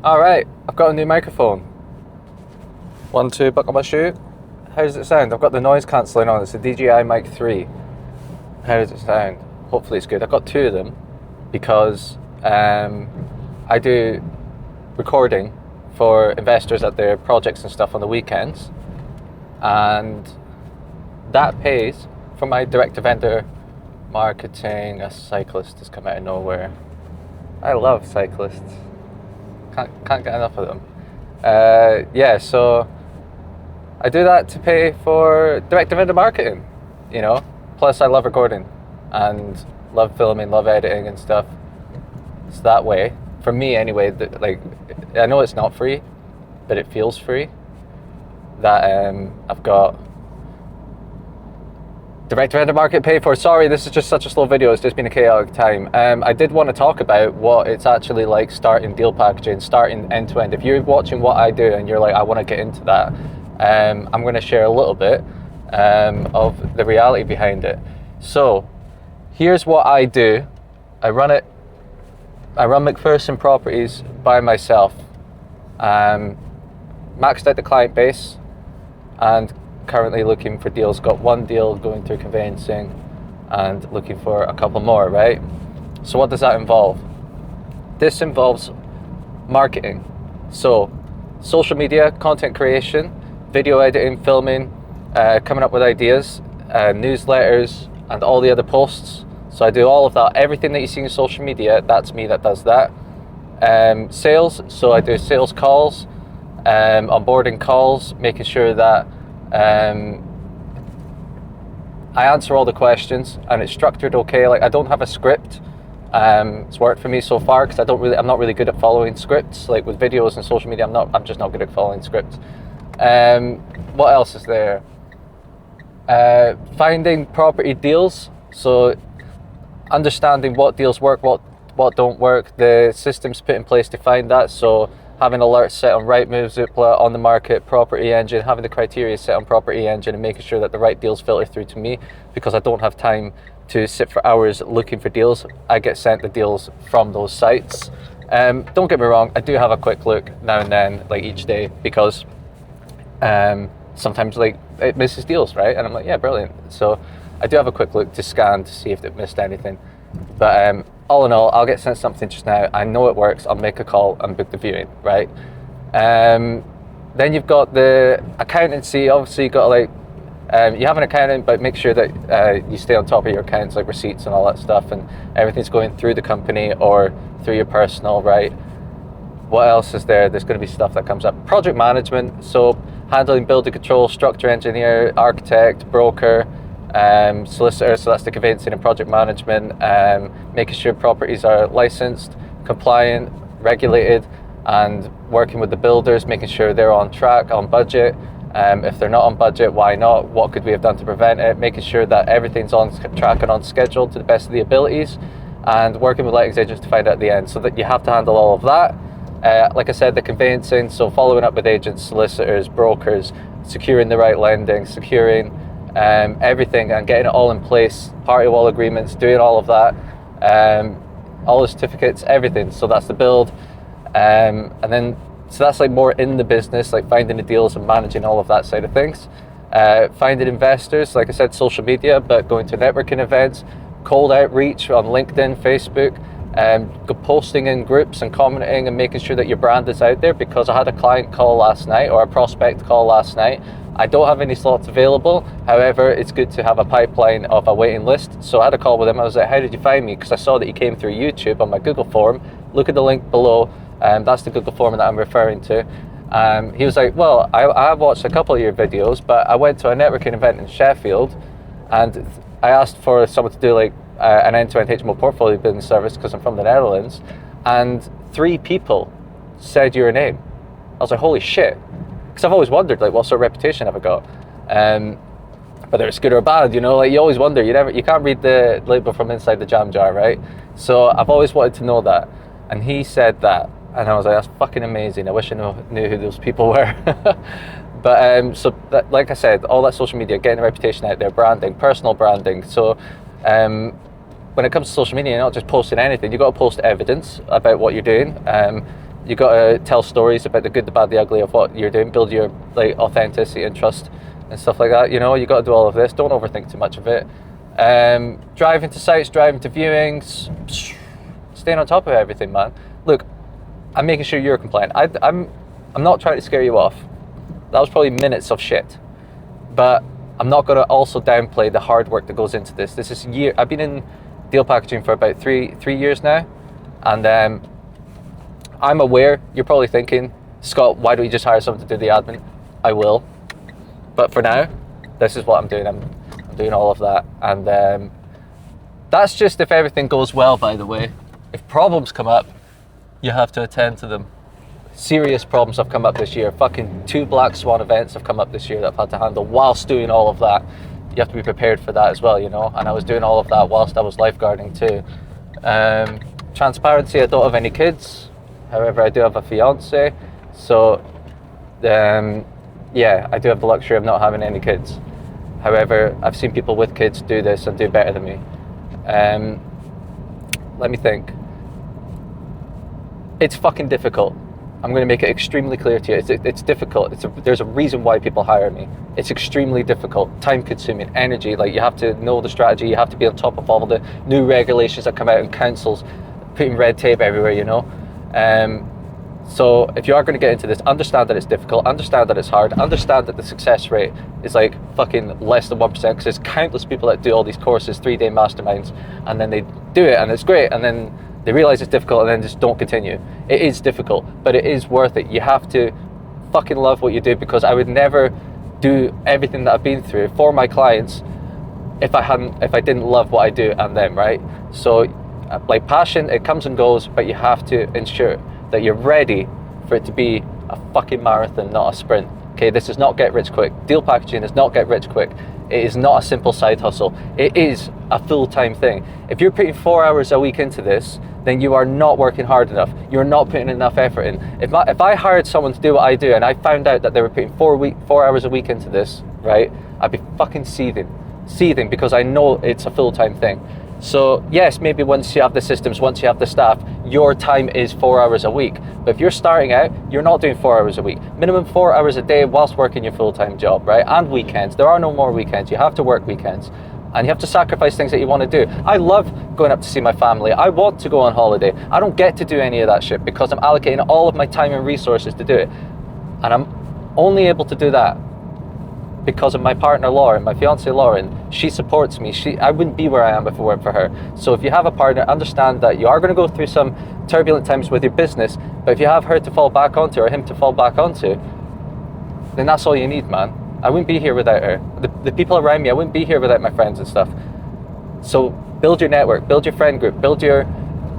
All right, I've got a new microphone. 1, 2, buckle my shoe. How does it sound? I've got the noise cancelling on. It's a DJI Mic 3. How does it sound? Hopefully it's good. I've got 2 of them because I do recording for investors at their projects and stuff on the weekends, and that pays for my direct-to-vendor marketing. A cyclist has come out of nowhere. I love cyclists. Can't get enough of them. Yeah, so I do that to pay for direct-to-vendor marketing, you know. Plus, I love recording and love filming, love editing and stuff. It's that way for me, anyway. Like, I know it's not free, but it feels free. That I've got direct-to-vendor market paid for. Sorry, this is just such a slow video. It's just been a chaotic time. I did want to talk about what it's actually like starting deal packaging, starting end-to-end. If you're watching what I do and you're like, I want to get into that, I'm going to share a little bit of the reality behind it. So here's what I do. I run McPherson Properties by myself. Maxed out the client base and currently looking for deals. Got 1 deal going through conveyancing and looking for a couple more, right? So what does that involve? This involves marketing. So social media, content creation, video editing, filming, coming up with ideas, newsletters, and all the other posts. So I do all of that. Everything that you see in social media, that's me that does that. Sales, so I do sales calls, onboarding calls, making sure that I answer all the questions and it's structured okay. Like, I don't have a script. It's worked for me so far because I'm not really good at following scripts. Like with videos and social media, I'm just not good at following scripts. What else is there? Finding property deals. So understanding what deals work, what don't work, the systems put in place to find that. So having alerts set on Rightmove, Zoopla, On the Market, Property Engine, having the criteria set on Property Engine and making sure that the right deals filter through to me, because I don't have time to sit for hours looking for deals. I get sent the deals from those sites. Don't get me wrong, I do have a quick look now and then, like each day, because sometimes like it misses deals, right? And I'm like, yeah, brilliant. So I do have a quick look to scan to see if it missed anything. But all in all, I'll get sent something just now. I know it works. I'll make a call and book the viewing, right? Then you've got the accountancy. Obviously, you've got like, you have an accountant, but make sure that you stay on top of your accounts, like receipts and all that stuff, and everything's going through the company or through your personal, right? What else is there? There's going to be stuff that comes up. Project management, so handling building control, structure engineer, architect, broker, solicitor, so that's the conveyancing and project management, making sure properties are licensed, compliant, regulated, and working with the builders, making sure they're on track, on budget. If they're not on budget, why not? What could we have done to prevent it? Making sure that everything's on track and on schedule to the best of the abilities, and working with lettings agents to find out at the end, so that you have to handle all of that. Like I said, the conveyancing, so following up with agents, solicitors, brokers, securing the right lending, securing everything and getting it all in place, party wall agreements, doing all of that, all the certificates, everything. So that's the build, and then so that's like more in the business, like finding the deals and managing all of that side of things. Finding investors, like I said, social media, but going to networking events, cold outreach on LinkedIn, Facebook, posting in groups and commenting and making sure that your brand is out there. Because I had a client call last night, or a prospect call last night. I don't have any slots available. However, it's good to have a pipeline of a waiting list. So I had a call with him. I was like, how did you find me? Because I saw that you came through YouTube on my Google form. Look at the link below. That's the Google form that I'm referring to. He was like, well, I have watched a couple of your videos, but I went to a networking event in Sheffield and I asked for someone to do like an end-to-end HMO portfolio building service because I'm from the Netherlands, and 3 people said your name. I was like, holy shit. Because I've always wondered, like, what sort of reputation have I got? Whether it's good or bad, you know, like you always wonder. You can't read the label from inside the jam jar, right? So I've always wanted to know that. And he said that, and I was like, that's fucking amazing. I wish I knew who those people were. But so that, like I said, all that social media, getting a reputation out there, branding, personal branding. So when it comes to social media, you're not just posting anything. You've got to post evidence about what you're doing. You got to tell stories about the good, the bad, the ugly of what you're doing, build your like authenticity and trust and stuff like that. You know, you got to do all of this. Don't overthink too much of it. Driving to sites, driving to viewings, staying on top of everything, man. Look, I'm making sure you're compliant. I'm not trying to scare you off. That was probably minutes of shit, but I'm not going to also downplay the hard work that goes into this. This is I've been in deal packaging for about three years now, and I'm aware you're probably thinking, Scott, why don't you just hire someone to do the admin? I will, but for now, this is what I'm doing. I'm doing all of that, and that's just if everything goes well, by the way. If problems come up, you have to attend to them. Serious problems have come up this year. Fucking 2 black swan events have come up this year that I've had to handle whilst doing all of that. You have to be prepared for that as well, you know, and I was doing all of that whilst I was lifeguarding too. Transparency, I don't have any kids. However, I do have a fiance, so yeah, I do have the luxury of not having any kids. However, I've seen people with kids do this and do better than me. Let me think. It's fucking difficult. I'm going to make it extremely clear to you. It's difficult. There's a reason why people hire me. It's extremely difficult, time-consuming, energy. Like, you have to know the strategy. You have to be on top of all the new regulations that come out in councils, putting red tape everywhere, you know. So if you are going to get into this, understand that it's difficult, understand that it's hard, understand that the success rate is like fucking less than 1%, because there's countless people that do all these courses, 3-day masterminds, and then they do it and it's great, and then they realize it's difficult and then just don't continue. It is difficult, but it is worth it. You have to fucking love what you do, because I would never do everything that I've been through for my clients if I didn't love what I do and them, right? So like, passion, it comes and goes, but you have to ensure that you're ready for it to be a fucking marathon, not a sprint. Okay, this is not get rich quick. Deal packaging is not get rich quick. It is not a simple side hustle. It is a full-time thing. If you're putting 4 hours a week into this, then you are not working hard enough. You're not putting enough effort in. If I hired someone to do what I do and I found out that they were putting 4 hours a week into this, right, I'd be fucking seething, because I know it's a full-time thing. So yes, maybe once you have the systems, once you have the staff, your time is 4 hours a week. But if you're starting out, you're not doing 4 hours a week. Minimum 4 hours a day whilst working your full-time job, right? And weekends. There are no more weekends. You have to work weekends. And you have to sacrifice things that you want to do. I love going up to see my family. I want to go on holiday. I don't get to do any of that shit because I'm allocating all of my time and resources to do it. And I'm only able to do that because of my partner Lauren, my fiance Lauren. She supports me. I wouldn't be where I am if it weren't for her. So if you have a partner, understand that you are going to go through some turbulent times with your business, but if you have her to fall back onto, or him to fall back onto, then that's all you need, man. I wouldn't be here without her. The people around me, I wouldn't be here without my friends and stuff. So build your network, build your friend group, build your,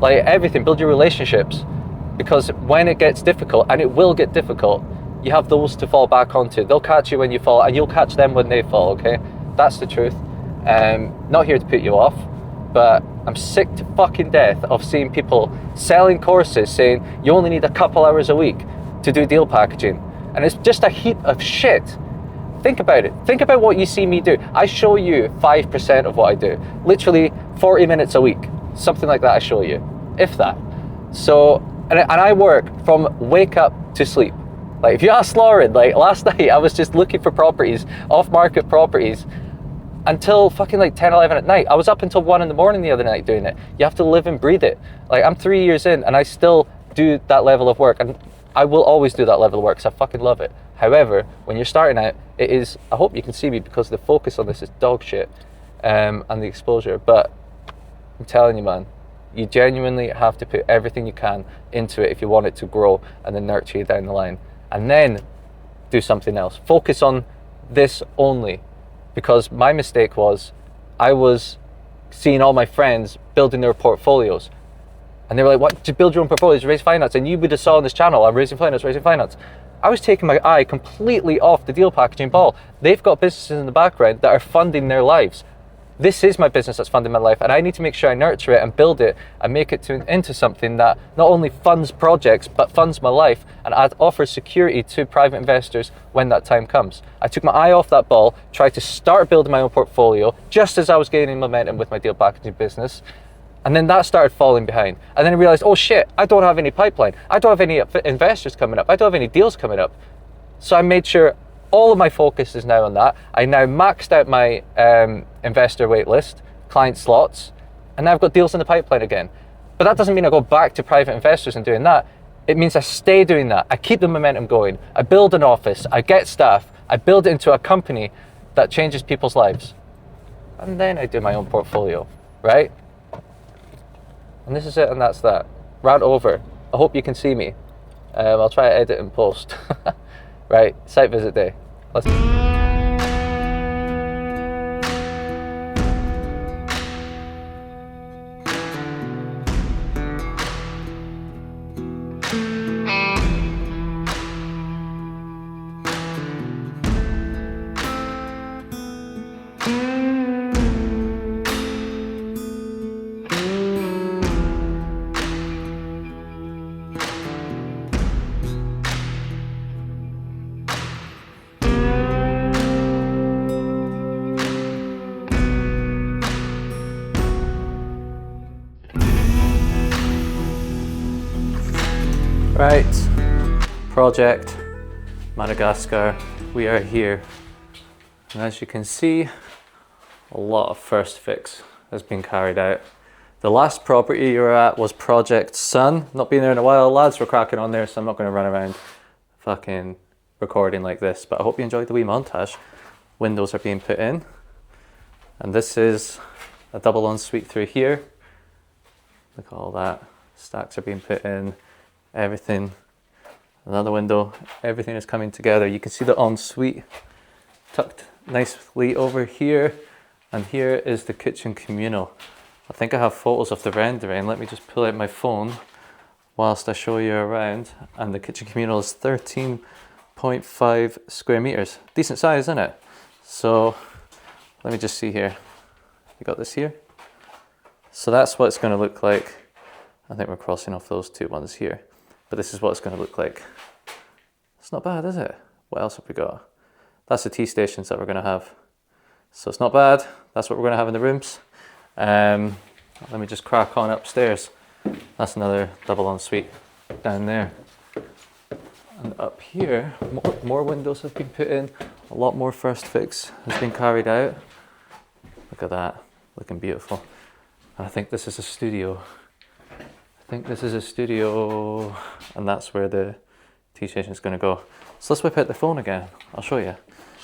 like, everything, build your relationships, because when it gets difficult, and it will get difficult, you have those to fall back onto. They'll catch you when you fall, and you'll catch them when they fall, okay? That's the truth. Not here to put you off, but I'm sick to fucking death of seeing people selling courses saying you only need a couple hours a week to do deal packaging. And it's just a heap of shit. Think about it. Think about what you see me do. I show you 5% of what I do. Literally 40 minutes a week. Something like that I show you, if that. So, and I work from wake up to sleep. Like, if you ask Lauren, like, last night I was just looking for properties, off-market properties, until fucking like 10, 11 at night. I was up until 1 in the morning the other night doing it. You have to live and breathe it. Like, I'm 3 years in and I still do that level of work, and I will always do that level of work because I fucking love it. However, when you're starting out, it is, I hope you can see me because the focus on this is dog shit, and the exposure, but I'm telling you, man, you genuinely have to put everything you can into it if you want it to grow and then nurture you down the line. And then do something else. Focus on this only. Because my mistake was, I was seeing all my friends building their portfolios. And they were like, what, to build your own portfolios, raise finance. And you would have saw on this channel, I'm raising finance. I was taking my eye completely off the deal packaging ball. They've got businesses in the background that are funding their lives. This is my business that's funding my life, and I need to make sure I nurture it and build it and make it into something that not only funds projects, but funds my life and offers security to private investors when that time comes. I took my eye off that ball, tried to start building my own portfolio just as I was gaining momentum with my deal packaging business, And then that started falling behind. And then I realized, oh shit, I don't have any pipeline. I don't have any investors coming up. I don't have any deals coming up. So I made sure all of my focus is now on that. I now maxed out my investor wait list, client slots, and now I've got deals in the pipeline again. But that doesn't mean I go back to private investors and doing that. It means I stay doing that. I keep the momentum going. I build an office. I get staff. I build it into a company that changes people's lives. And then I do my own portfolio, right? And this is it, and that's that. Rant over. I hope you can see me. I'll try to edit and post. Right, site visit day. Let's. Right, project Madagascar, we are here. And as you can see, a lot of first fix has been carried out. The last property you were at was Project Sun. Not been there in a while, lads were cracking on there, so I'm not going to run around fucking recording like this, but I hope you enjoyed the wee montage. Windows are being put in. And this is a double ensuite through here. Look at all that. Stacks are being put in. Everything, another window, everything is coming together. You can see the ensuite tucked nicely over here, and here is the kitchen communal. I think I have photos of the rendering. Let me just pull out my phone whilst I show you around. And the kitchen communal is 13.5 square meters. Decent size, isn't it? So let me just see here. You got this here? So that's what it's going to look like. I think we're crossing off those two ones here. But this is what it's going to look like. It's not bad, is it? What else have we got? That's the tea stations that we're going to have. So it's not bad. That's what we're going to have in the rooms. Let me just crack on upstairs. That's another double ensuite down there. And up here, more windows have been put in. A lot more first fix has been carried out. Look at that, looking beautiful. And I think this is a studio. And that's where the tea station is going to go. So let's whip out the phone again. I'll show you,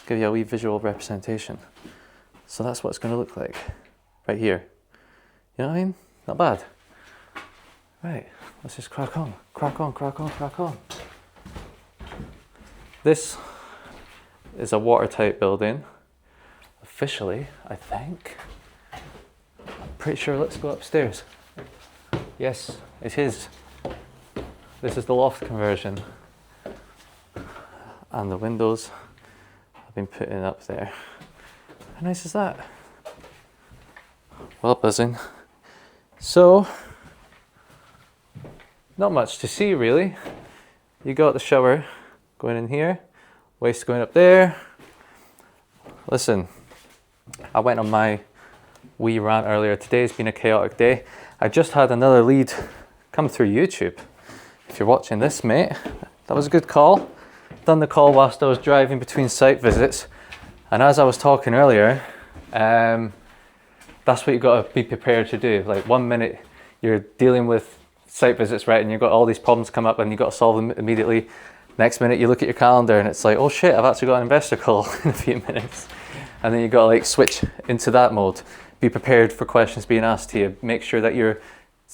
give you a wee visual representation. So that's what it's going to look like right here. You know what I mean? Not bad. Right, let's just crack on. This is a watertight building. Officially, I think. I'm pretty sure. Let's go upstairs. Yes, it is. This is the loft conversion. And the windows have been put in up there. How nice is that? Well, buzzing. So, not much to see really. You got the shower going in here, waste going up there. Listen, I went on my wee rant earlier. Today's been a chaotic day. I just had another lead come through YouTube. If you're watching this, mate, that was a good call. Done the call whilst I was driving between site visits. And as I was talking earlier, that's what you've got to be prepared to do. Like 1 minute you're dealing with site visits, right? And you've got all these problems come up and you've got to solve them immediately. Next minute you look at your calendar and it's like, oh shit, I've actually got an investor call in a few minutes. And then you've got to like switch into that mode. Be prepared for questions being asked to you. Make sure that you're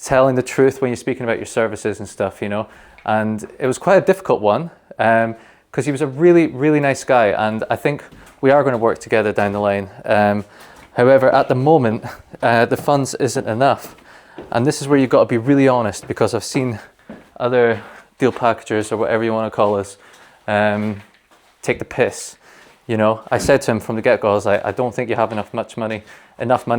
telling the truth when you're speaking about your services and stuff, you know. And it was quite a difficult one because he was a really, really nice guy. And I think we are going to work together down the line. However, at the moment, the funds isn't enough. And this is where you've got to be really honest, because I've seen other deal packagers or whatever you want to call us take the piss. You know, I said to him from the get-go, I was like, I don't think you have enough money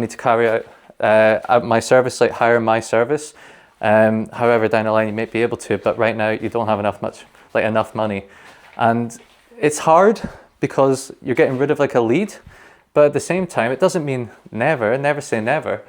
to carry out my service, like hire my service. However, down the line you may be able to, but right now you don't have enough money. And it's hard because you're getting rid of like a lead, but at the same time, it doesn't mean never say never.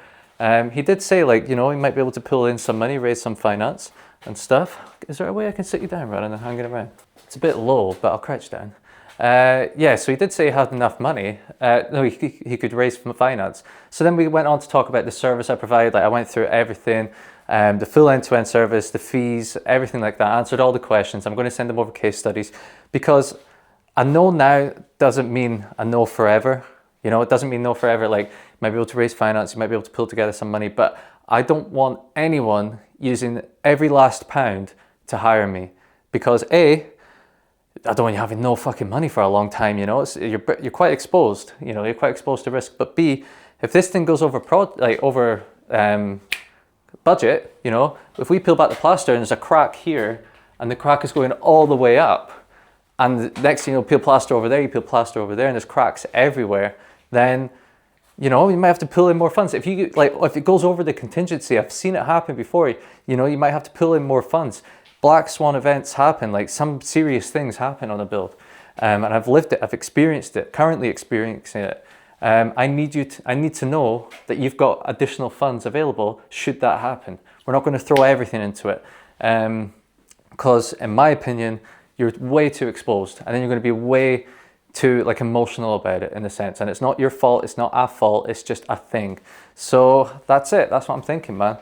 He did say, like, you know, he might be able to pull in some money, raise some finance and stuff. Is there a way I can sit you down rather than hanging around? It's a bit low, but I'll crouch down. Yeah, so he did say he had enough money. No, he could raise from finance. So then we went on to talk about the service I provide. Like, I went through everything, the full end-to-end service, the fees, everything like that. Answered all the questions. I'm going to send them over case studies, because a no now doesn't mean a no forever. You know, it doesn't mean no forever. Like, you might be able to raise finance, you might be able to pull together some money, but I don't want anyone using every last pound to hire me, because A, I don't want you having no fucking money for a long time, you know. You're quite exposed, you know, you're quite exposed to risk. But B, if this thing goes over budget, you know, if we peel back the plaster and there's a crack here and the crack is going all the way up, and next thing you'll peel plaster over there, you peel plaster over there, and there's cracks everywhere, then, you know, you might have to pull in more funds. If it goes over the contingency, I've seen it happen before, you know, you might have to pull in more funds. Black swan events happen, like some serious things happen on a build. And I've lived it, I've experienced it, currently experiencing it. I need to know that you've got additional funds available should that happen. We're not going to throw everything into it. Because in my opinion, you're way too exposed, and then you're going to be way too like emotional about it, in a sense. And it's not your fault, it's not our fault, it's just a thing. So that's it, that's what I'm thinking, man.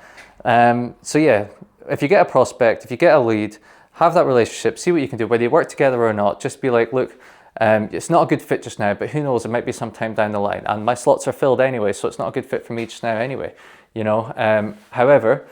So yeah, if you get a prospect, if you get a lead, have that relationship, see what you can do, whether you work together or not. Just be like, look, it's not a good fit just now, but who knows, it might be some time down the line. And my slots are filled anyway, so it's not a good fit for me just now anyway, you know. However,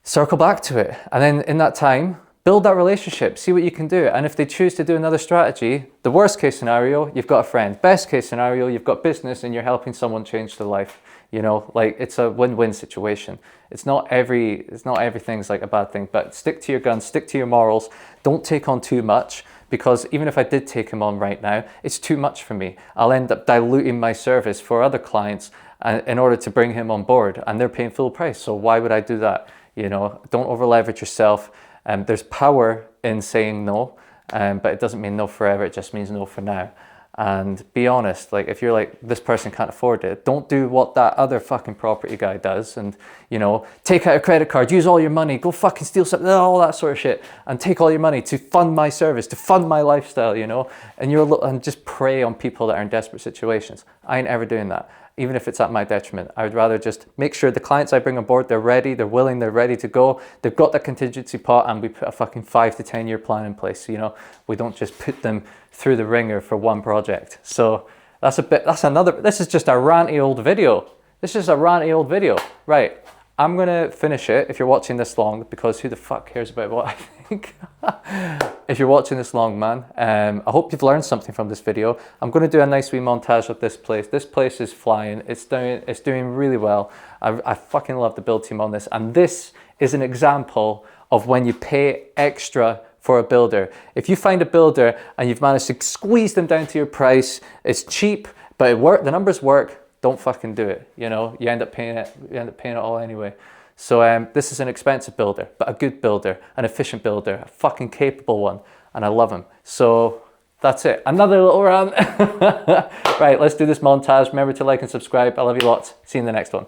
circle back to it. And then in that time, build that relationship, see what you can do. And if they choose to do another strategy, the worst case scenario, you've got a friend. Best case scenario, you've got business and you're helping someone change their life. You know, like, it's a win-win situation. It's not everything's like a bad thing, but stick to your guns, stick to your morals. Don't take on too much, because even if I did take him on right now, it's too much for me. I'll end up diluting my service for other clients in order to bring him on board, and they're paying full price. So why would I do that? You know, don't over leverage yourself. There's power in saying no, but it doesn't mean no forever. It just means no for now. And be honest, like, if you're like, this person can't afford it, don't do what that other fucking property guy does and, you know, take out a credit card, use all your money, go fucking steal something, all that sort of shit, and take all your money to fund my service, to fund my lifestyle, you know, and just prey on people that are in desperate situations. I ain't ever doing that, even if it's at my detriment. I would rather just make sure the clients I bring on board, they're ready, they're willing, they're ready to go, they've got the contingency pot, and we put a fucking 5 to 10 year plan in place. You know, we don't just put them through the ringer for one project. So this is just a ranty old video. This is a ranty old video. Right, I'm gonna finish it if you're watching this long, because who the fuck cares about what I think? If you're watching this long, man, I hope you've learned something from this video. I'm gonna do a nice wee montage of this place. This place is flying. It's doing really well. I fucking love the build team on this. And this is an example of when you pay extra for a builder. If you find a builder and you've managed to squeeze them down to your price, it's cheap, but the numbers work, don't fucking do it. You know, you end up paying it all anyway. So this is an expensive builder, but a good builder, an efficient builder, a fucking capable one, and I love him. So that's it. Another little rant. Right, let's do this montage. Remember to like and subscribe. I love you lots. See you in the next one.